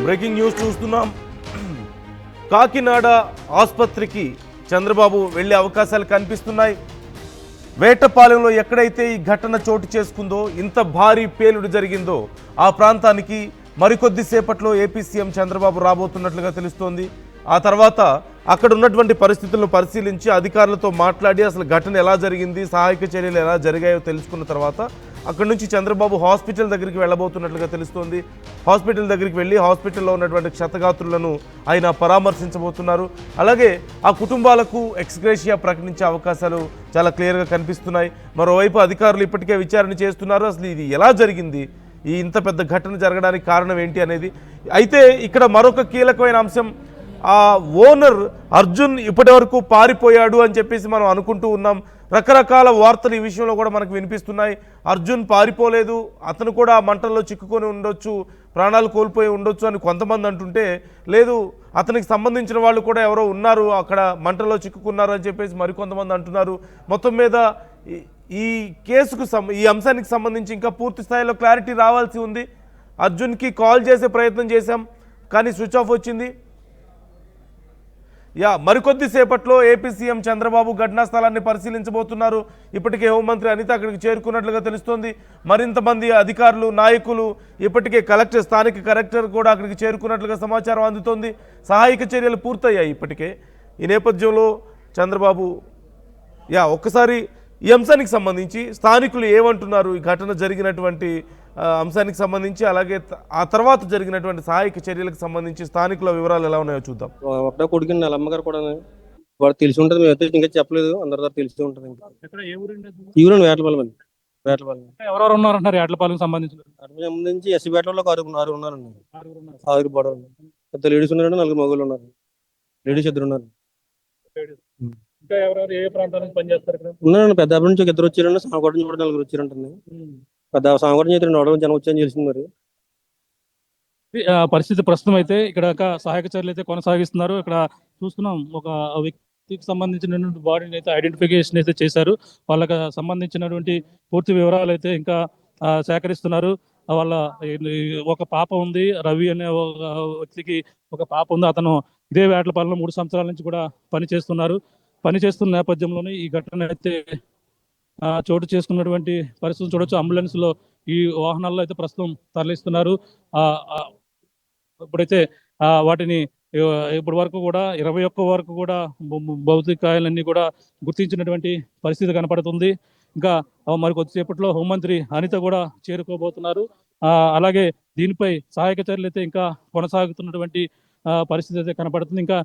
Breaking news చూస్తున్నాం. కాకినాడ ఆసుపత్రికి చంద్రబాబు వెళ్లే అవకాశాలు కనిపిస్తున్నాయి. వేటపాలెంలో ఎక్కడైతే ఈ ఘటన చోటు చేసుకుందో, ఇంత భారీ పేలుడు జరిగిందో, ఆ ప్రాంతానికి మరికొద్ది సేపట్లో ఏపీ సీఎం చంద్రబాబు రాబోతున్నట్లుగా తెలుస్తోంది. ఆ తర్వాత అక్కడ ఉన్నటువంటి పరిస్థితులను పరిశీలించి అధికారులతో మాట్లాడి అసలు ఘటన ఎలా జరిగింది, సహాయక చర్యలు ఎలా జరిగాయో తెలుసుకున్న తర్వాత అక్కడి నుంచి చంద్రబాబు హాస్పిటల్ దగ్గరికి వెళ్ళబోతున్నట్లుగా తెలుస్తోంది. హాస్పిటల్ దగ్గరికి వెళ్ళి హాస్పిటల్లో ఉన్నటువంటి క్షతగాత్రులను ఆయన పరామర్శించబోతున్నారు. అలాగే ఆ కుటుంబాలకు ఎక్స్గ్రేషియా ప్రకటించే అవకాశాలు చాలా క్లియర్గా కనిపిస్తున్నాయి. మరోవైపు అధికారులు ఇప్పటికే విచారణ చేస్తున్నారు. అసలు ఇది ఎలా జరిగింది, ఈ ఇంత పెద్ద ఘటన జరగడానికి కారణం ఏంటి అనేది. అయితే ఇక్కడ మరొక కీలకమైన అంశం, ఆ ఓనర్ అర్జున్ ఇప్పటి వరకు పారిపోయాడు అని చెప్పేసి మనం అనుకుంటూ ఉన్నాం. రకరకాల వార్తలు ఈ విషయంలో కూడా మనకు వినిపిస్తున్నాయి. అర్జున్ పారిపోలేదు, అతను కూడా మంటల్లో చిక్కుకొని ఉండొచ్చు, ప్రాణాలు కోల్పోయి ఉండొచ్చు అని కొంతమంది అంటుంటే, లేదు అతనికి సంబంధించిన వాళ్ళు కూడా ఎవరో ఉన్నారు అక్కడ మంటల్లో చిక్కుకున్నారు అని చెప్పేసి మరికొంతమంది అంటున్నారు. మొత్తం మీద ఈ కేసుకు ఈ అంశానికి సంబంధించి ఇంకా పూర్తి స్థాయిలో క్లారిటీ రావాల్సి ఉంది. అర్జున్కి కాల్ చేసే ప్రయత్నం చేశాం కానీ స్విచ్ ఆఫ్ వచ్చింది. మరికొద్ది సేపట్లో ఏపీ సీఎం చంద్రబాబు ఘటనా స్థలాన్ని పరిశీలించబోతున్నారు. ఇప్పటికే హోంమంత్రి అనిత అక్కడికి చేరుకున్నట్లుగా తెలుస్తోంది. మరింత మంది అధికారులు, నాయకులు, ఇప్పటికే స్థానిక కలెక్టర్ కూడా అక్కడికి చేరుకున్నట్లుగా సమాచారం అందుతోంది. సహాయక చర్యలు పూర్తయ్యాయి ఇప్పటికే. ఈ నేపథ్యంలో చంద్రబాబు ఒక్కసారి ఈ అంశానికి సంబంధించి స్థానికులు ఏమంటున్నారు, ఈ ఘటన జరిగినటువంటి అంశానికి సంబంధించి, అలాగే ఆ తర్వాత జరిగినటువంటి సహాయక చర్యలకు సంబంధించి స్థానికుల వివరాలు ఎలా ఉన్నాయో చూద్దాం. అప్పుడే కొడుకు అమ్మగారు కూడా వాడు తెలిసి ఉంటుంది, మేమైతే ఇంకా చెప్పలేదు, అందరి ద్వారా తెలిసి ఉంటుంది. ఈ ఊరు వేటపాలెం. ఎవరెవరు ఉన్నారంటారు వేటపాలెం సంబంధించి ఎస్సీ వేటలో ఆరు ఉన్నారండి. 6 బొడవ పెద్ద లేడీస్ ఉన్నారండి, 4 మగవాళ్ళు ఉన్నారు. లేడీస్ 2 ఉన్నారు. ఇంకా ఎవరెవరు ఏ ప్రాంతాల నుంచి పనిచేస్తారు? ఉన్నారండి, పెద్ద నుంచి 2 వచ్చారండి, సామకోట నుంచి కూడా 4 వచ్చారంటుంది. పెద్ద సామకోట నుంచి 2 జనం వచ్చాయని తెలిసింది. మరి పరిస్థితి ప్రస్తుతం అయితే ఇక్కడ సహాయక చర్యలు అయితే కొనసాగిస్తున్నారు. ఇక్కడ చూస్తున్నాం, ఒక వ్యక్తికి సంబంధించినటువంటి బాడీని అయితే ఐడెంటిఫికేషన్ అయితే చేశారు. వాళ్ళకి సంబంధించినటువంటి పూర్తి వివరాలు అయితే ఇంకా సేకరిస్తున్నారు. వాళ్ళ ఒక పాప ఉంది, రవి అనే వ్యక్తికి ఒక పాప ఉంది. అతను ఇదే వేటలపాలెంలో 3 సంవత్సరాల నుంచి కూడా పనిచేస్తున్న నేపథ్యంలోనే ఈ ఘటన అయితే చోటు చేసుకున్నటువంటి పరిస్థితులు చూడొచ్చు. అంబులెన్స్ లో ఈ వాహనాల్లో అయితే ప్రస్తుతం తరలిస్తున్నారు. ఇప్పుడైతే వాటిని ఇప్పటి వరకు కూడా 21 వరకు కూడా భౌతికాయాలన్నీ కూడా గుర్తించినటువంటి పరిస్థితి కనపడుతుంది. ఇంకా మరి కొద్దిసేపట్లో హోంమంత్రి అనిత కూడా చేరుకోబోతున్నారు. అలాగే దీనిపై సహాయక చర్యలు అయితే ఇంకా కొనసాగుతున్నటువంటి పరిస్థితి అయితే కనపడుతుంది. ఇంకా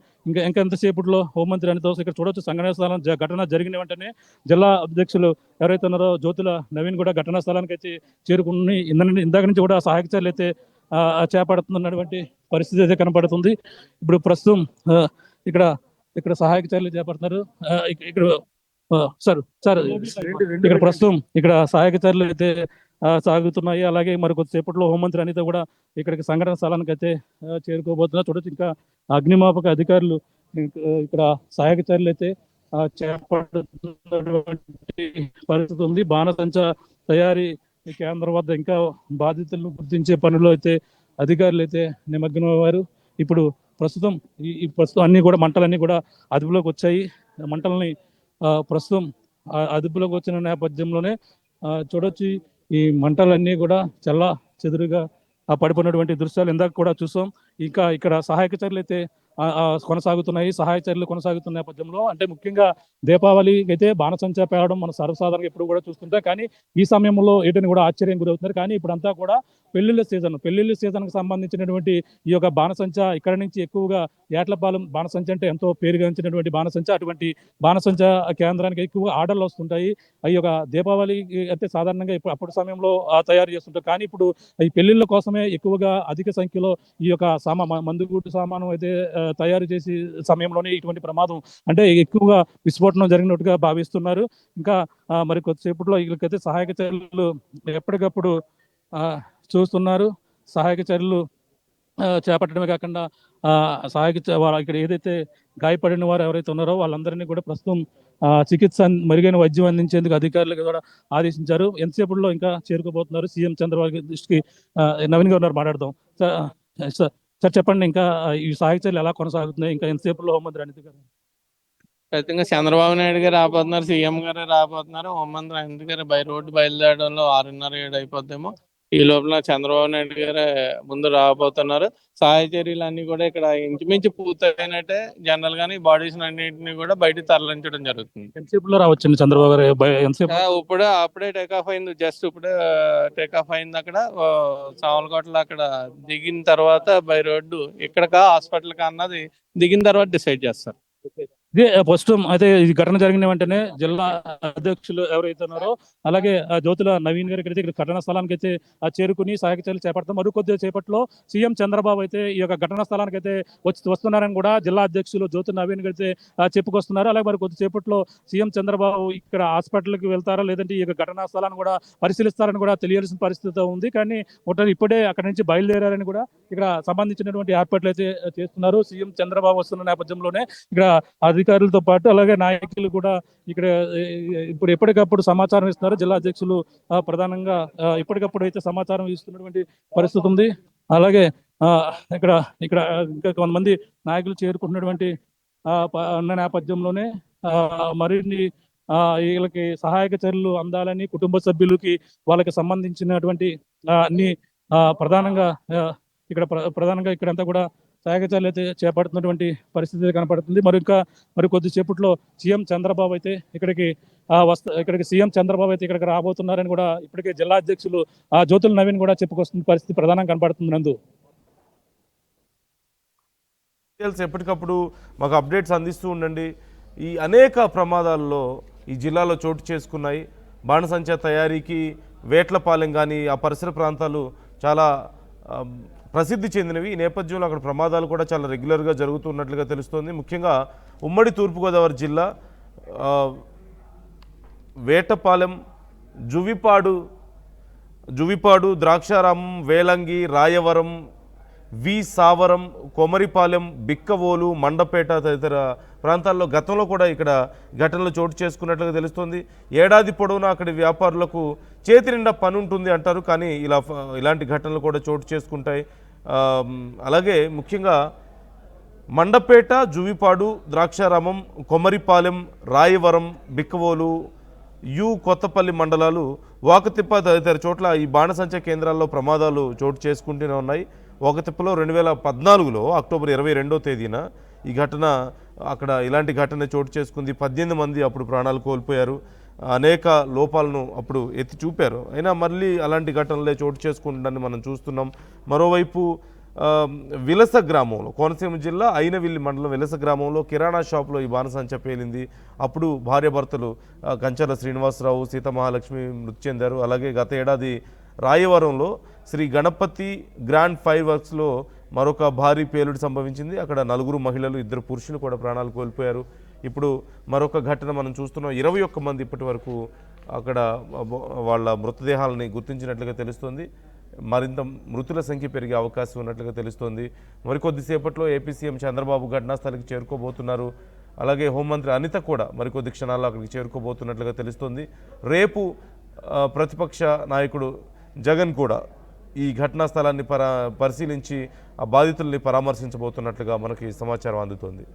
ఎంతసేపట్లో హోంమంత్రి అనిత ఇక్కడ చూడొచ్చు. సంఘటనా స్థలం ఘటన జరిగిన వెంటనే జిల్లా అధ్యక్షులు ఎవరైతే ఉన్నారో జ్యోతుల నవీన్ కూడా ఘటనా స్థలానికి అయితే చేరుకుని ఇందాక నుంచి కూడా సహాయక చర్యలు అయితే చేపడుతున్నటువంటి పరిస్థితి అయితే కనపడుతుంది. ఇప్పుడు ప్రస్తుతం ఇక్కడ సహాయక చర్యలు చేపడుతున్నారు. ఇక్కడ ప్రస్తుతం సహాయక చర్యలు అయితే సాగుతున్నాయి. అలాగే మరి కొద్దిసేపట్లో హోంమంత్రి అనిత కూడా ఇక్కడికి సంఘటన స్థలానికి అయితే చేరుకోబోతున్నారు. చూడొచ్చు, ఇంకా అగ్నిమాపక అధికారులు ఇక్కడ సహాయక చర్యలు అయితే చేపడుతున్నటువంటి పరిస్థితి ఉంది. బాణసంచా తయారీ కేంద్రం వద్ద ఇంకా బాధితులను గుర్తించే పనులు అయితే అధికారులు అయితే నిమగ్నమయ్యారు. ఇప్పుడు ప్రస్తుతం అన్ని కూడా మంటలన్నీ కూడా అదుపులోకి వచ్చాయి. మంటలని ప్రస్తుతం అదుపులోకి వచ్చిన నేపథ్యంలోనే చూడొచ్చు, ఈ మంటలన్నీ కూడా చల్లా చెదురుగా పడిపోయినటువంటి దృశ్యాలు ఇందాక కూడా చూసాం. ఇంకా ఇక్కడ సహాయక చర్యలు అయితే కొనసాగుతున్నాయి. సహాయ చర్యలు కొనసాగుతున్న నేపథ్యంలో, అంటే ముఖ్యంగా దీపావళి అయితే బాణసంచా పేలడం మనం సర్వసాధారణంగా ఎప్పుడు కూడా చూస్తుంటాం. కానీ ఈ సమయంలో ఏంటని కూడా ఆశ్చర్యం గురవుతున్నారు. కానీ ఇప్పుడంతా కూడా పెళ్లిళ్ళ సీజన్కి సంబంధించినటువంటి ఈ యొక్క బాణసంచా ఇక్కడ నుంచి ఎక్కువగా ఏట్లపాలెం బాణసంచా అంటే ఎంతో పేరుగాంచినటువంటి బాణసంచా, అటువంటి బాణసంచా కేంద్రానికి ఎక్కువగా ఆర్డర్లు వస్తుంటాయి. ఈ యొక్క దీపావళి అయితే సాధారణంగా అప్పుడు సమయంలో తయారు చేస్తుంటారు. కానీ ఇప్పుడు ఈ పెళ్లిళ్ళ కోసమే ఎక్కువగా అధిక సంఖ్యలో ఈ యొక్క మందుగుడ్డు సామాను అయితే తయారు చేసే సమయంలోనే ఇటువంటి ప్రమాదం, అంటే ఎక్కువగా విస్ఫోటనం జరిగినట్టుగా భావిస్తున్నారు. ఇంకా మరి కొద్దిసేపట్లో వీళ్ళకైతే సహాయక చర్యలు ఎప్పటికప్పుడు చూస్తున్నారు. సహాయక చర్యలు చేపట్టడమే కాకుండా ఇక్కడ ఏదైతే గాయపడిన వారు ఎవరైతే ఉన్నారో వాళ్ళందరినీ కూడా ప్రస్తుతం చికిత్స మెరుగైన వైద్యం అందించేందుకు అధికారులకు కూడా ఆదేశించారు. ఎంతసేపట్లో ఇంకా చేరుకోబోతున్నారు. సీఎం చంద్రబాబు దృష్టికి నవీన్ గారు మాట్లాడదాం. సార్, సార్ చెప్పండి, ఇంకా ఈ సాగు చర్యలు ఎలా కొనసాగుతున్నాయి, ఇంకా ఎంతసేపులో హోంమంత్రి అనిత గారు? ఖచ్చితంగా చంద్రబాబు నాయుడు గారు రాబోతున్నారు, సీఎం గారు రాబోతున్నారు. హోంమంత్రి అనిత గారు బై రోడ్డు బయలుదేరడంలో 6:30, 7 అయిపోద్దేమో. ఈ లోపల చంద్రబాబు నాయుడు గారు ముందు రాబోతున్నారు. సహాయ చర్యలు అన్ని కూడా ఇక్కడ ఇంచుమించు పూర్తయినట్టే. జనరల్ గానీ బాడీస్ అన్నింటినీ కూడా బయటకు తరలించడం జరుగుతుంది. ఎంతసేపులో రావచ్చండి చంద్రబాబు గారు? ఎంతసేపు? అప్పుడే టేక్ ఆఫ్ అయింది, జస్ట్ ఇప్పుడే టేక్ ఆఫ్ అయింది. అక్కడ సామలకోటలో అక్కడ దిగిన తర్వాత బై రోడ్డు ఇక్కడకా హాస్పిటల్ కా అన్నది దిగిన తర్వాత డిసైడ్ చేస్తారు. ఇదే ఫస్ట్ అయితే ఈ ఘటన జరిగిన వెంటనే జిల్లా అధ్యక్షులు ఎవరైతే ఉన్నారో, అలాగే జ్యోతుల నవీన్ గారికి అయితే ఇక్కడ ఘటనా స్థలానికి అయితే చేరుకుని సహాయక చర్యలు చేపడతాం. మరికొద్ది సేపట్లో సీఎం చంద్రబాబు అయితే ఈ యొక్క ఘటనా స్థలానికి అయితే వస్తున్నారని కూడా జిల్లా అధ్యక్షులు జ్యోతుల నవీన్ గారు అయితే చెప్పుకొస్తున్నారు. అలాగే మరి కొద్ది సేపట్లో సీఎం చంద్రబాబు ఇక్కడ హాస్పిటల్కి వెళ్తారా, లేదంటే ఈ యొక్క ఘటనా స్థలాన్ని కూడా పరిశీలిస్తారని కూడా తెలియాల్సిన పరిస్థితి ఉంది. కానీ ఇప్పుడే అక్కడ నుంచి బయలుదేరారని కూడా ఇక్కడ సంబంధించినటువంటి ఏర్పాట్లు అయితే చేస్తున్నారు. సీఎం చంద్రబాబు వస్తున్న నేపథ్యంలోనే ఇక్కడ అధికారులతో పాటు అలాగే నాయకులు కూడా ఇక్కడ ఇప్పుడు ఎప్పటికప్పుడు సమాచారం ఇస్తున్నారు. జిల్లా అధ్యక్షులు ప్రధానంగా ఎప్పటికప్పుడు అయితే సమాచారం ఇస్తున్నటువంటి పరిస్థితి ఉంది. అలాగే ఇక్కడ ఇక్కడ ఇంకా కొంతమంది నాయకులు చేరుకుంటున్నటువంటి ఉన్న నేపథ్యంలోనే మరిన్ని వీళ్ళకి సహాయక చర్యలు అందాలని, కుటుంబ సభ్యులకి వాళ్ళకి సంబంధించినటువంటి అన్ని ప్రధానంగా ప్రధానంగా ఇక్కడంతా కూడా సహాయక చర్యలు అయితే చేపడుతున్నటువంటి పరిస్థితి కనపడుతుంది. మరి కొద్దిసేపట్లో సీఎం చంద్రబాబు అయితే ఇక్కడికి సీఎం చంద్రబాబు అయితే ఇక్కడికి రాబోతున్నారని కూడా ఇప్పటికే జిల్లా అధ్యక్షులు జ్యోతుల నవీన్ కూడా చెప్పుకొస్తున్న పరిస్థితి ప్రధానంగా కనపడుతుంది. నందు ఎప్పటికప్పుడు మాకు అప్డేట్స్ అందిస్తూ ఉండండి. ఈ అనేక ప్రమాదాల్లో ఈ జిల్లాలో చోటు చేసుకున్నాయి. బాణసంచా తయారీకి వేట్లపాలెం కానీ ఆ పరిసర ప్రాంతాలు చాలా ప్రసిద్ధి చెందినవి. ఈ నేపథ్యంలో అక్కడ ప్రమాదాలు కూడా చాలా రెగ్యులర్గా జరుగుతున్నట్లుగా తెలుస్తోంది. ముఖ్యంగా ఉమ్మడి తూర్పుగోదావరి జిల్లా వేటపాలెం, జువిపాడు, ద్రాక్షారామం, వేలంగి, రాయవరం, సావరం, కొమరిపాలెం, బిక్కవోలు, మండపేట తదితర ప్రాంతాల్లో గతంలో కూడా ఇక్కడ ఘటనలు చోటు చేసుకున్నట్లుగా తెలుస్తోంది. ఏడాది పొడవునా అక్కడి వ్యాపారులకు చేతి నిండా పని ఉంటుంది అంటారు, కానీ ఇలాంటి ఘటనలు కూడా చోటు చేసుకుంటాయి. అలాగే ముఖ్యంగా మండపేట, జువిపాడు, ద్రాక్షారామం, కొమరిపాలెం, రాయవరం, బిక్కవోలు, కొత్తపల్లి మండలాలు, వాకతిప్ప తదితర చోట్ల ఈ బాణసంచా కేంద్రాల్లో ప్రమాదాలు చోటు చేసుకుంటూనే ఉన్నాయి. వాకతిప్పలో 2014లో అక్టోబర్ 22వ తేదీన ఈ ఘటన అక్కడ ఇలాంటి ఘటన చోటు చేసుకుంది. 18 మంది అప్పుడు ప్రాణాలు కోల్పోయారు. అనేక లోపాలను అప్పుడు ఎత్తి చూపారు. అయినా మళ్ళీ అలాంటి ఘటనలే చోటు చేసుకుంటుందని మనం చూస్తున్నాం. మరోవైపు విలస గ్రామంలో, కోనసీమ జిల్లా అయినవిల్లి మండలం విలస గ్రామంలో కిరాణా షాపులో ఈ బాణసంచా పేలింది. అప్పుడు భార్యాభర్తలు కంచర్ల శ్రీనివాసరావు, సీతమహాలక్ష్మి మృతి చెందారు. అలాగే గత ఏడాది రాయవరంలో శ్రీ గణపతి గ్రాండ్ ఫైర్ వర్క్స్లో మరొక భారీ పేలుడు సంభవించింది. అక్కడ 4 మహిళలు, 2 పురుషులు కూడా ప్రాణాలు కోల్పోయారు. ఇప్పుడు మరొక ఘటన మనం చూస్తున్నాం. 21 మంది ఇప్పటి వరకు అక్కడ వాళ్ళ మృతదేహాలని గుర్తించినట్లుగా తెలుస్తోంది. మరింత మృతుల సంఖ్య పెరిగే అవకాశం ఉన్నట్లుగా తెలుస్తోంది. మరికొద్దిసేపట్లో ఏపీ సీఎం చంద్రబాబు ఘటనాస్థలికి చేరుకోబోతున్నారు. అలాగే హోంమంత్రి అనిత కూడా మరికొద్ది క్షణాల్లో అక్కడికి చేరుకోబోతున్నట్లుగా తెలుస్తోంది. రేపు ప్రతిపక్ష నాయకుడు జగన్ కూడా ఈ ఘటనా స్థలాన్ని పరిశీలించి ఆ బాధితుల్ని పరామర్శించబోతున్నట్లుగా మనకి సమాచారం అందుతోంది.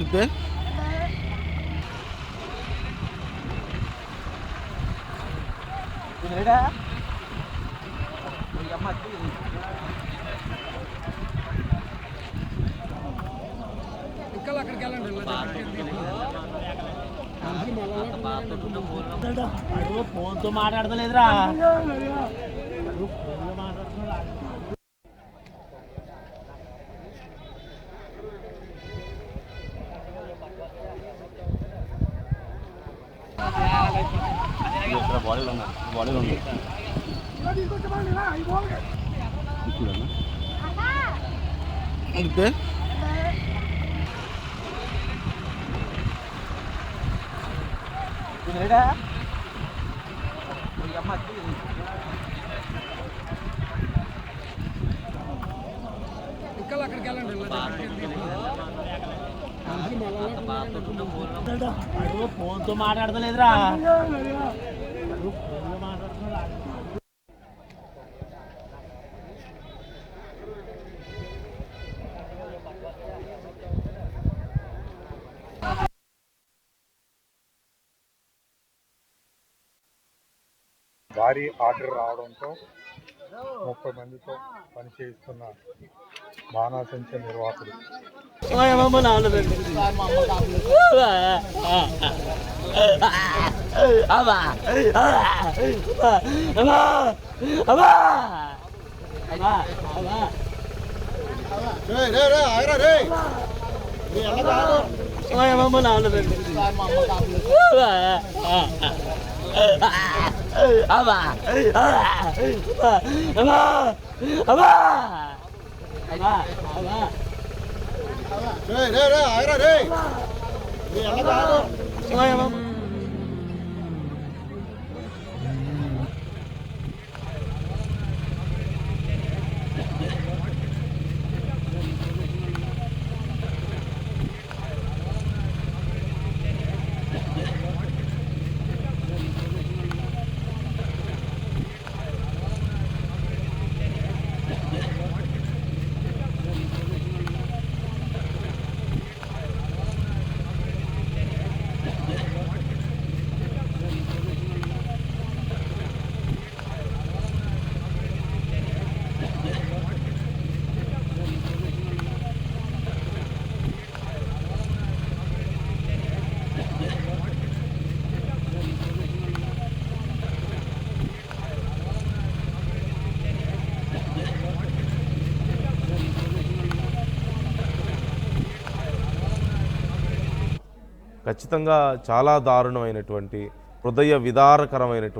అంటే ఫోన్తో మాట్లాడతలేదురా. బాడీలో ఉన్నారు బాడీలో ఉంది అంతే ఫోన్తో మాట్లాడతలేదురా భారీ ఆర్డర్ రావడంతో 30 మందితో పనిచేస్తున్న బాణాసంచ నిర్వాహకులు ఖచ్చితంగా చాలా దారుణమైనటువంటి హృదయ విదారకరమైనటువంటి